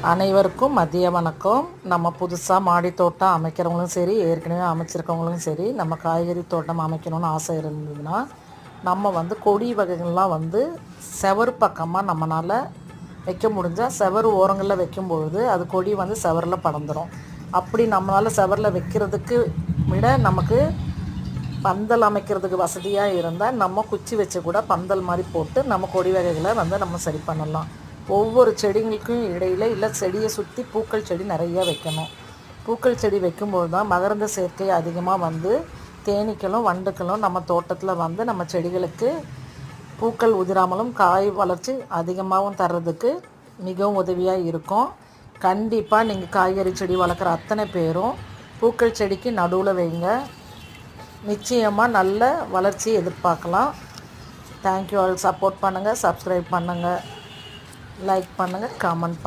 அனைவருக்கும் மதிய வணக்கம். நம்ம புதுசாக மாடி தோட்டம் அமைக்கிறவங்களும் சரி, ஏற்கனவே அமைச்சிருக்கவங்களும் சரி, நம்ம காய்கறி தோட்டம் அமைக்கணும்னு ஆசை இருந்ததுன்னா நம்ம கொடி வகைகள்லாம் செவரு பக்கமாக நம்மளால் வைக்க முடிஞ்சால் செவரு ஓரங்களில் வைக்கும்பொழுது அது கொடி செவரில் படர்ந்துடும். அப்படி நம்மளால் செவரில் வைக்கிறதுக்கு விட நமக்கு பந்தல் அமைக்கிறதுக்கு வசதியாக இருந்தால் நம்ம குச்சி வச்சு கூட பந்தல் மாதிரி போட்டு நம்ம கொடி வகைகளை நம்ம சரி பண்ணலாம். ஒவ்வொரு செடிகளுக்கும் இடையில் இல்லை செடியை சுற்றி பூக்கள் செடி நிறையா வைக்கணும். பூக்கள் செடி வைக்கும்போது தான் மகரந்த சேர்க்கை அதிகமாக தேனீக்களும் வண்டுக்களும் நம்ம தோட்டத்தில் நம்ம செடிகளுக்கு பூக்கள் உதிராமலும் காய் வளர்ச்சி அதிகமாகவும் தர்றதுக்கு மிகவும் உதவியாக இருக்கும். கண்டிப்பாக நீங்கள் காய்கறி செடி வளர்க்குற அத்தனை பேரும் பூக்கள் செடிக்கு நடுவில் வைங்க. நிச்சயமாக நல்ல வளர்ச்சி எதிர்பார்க்கலாம். Thank you all. சப்போர்ட் பண்ணுங்கள், சப்ஸ்கிரைப் பண்ணுங்கள், லைக் பண்ணுங்கள், கமெண்ட்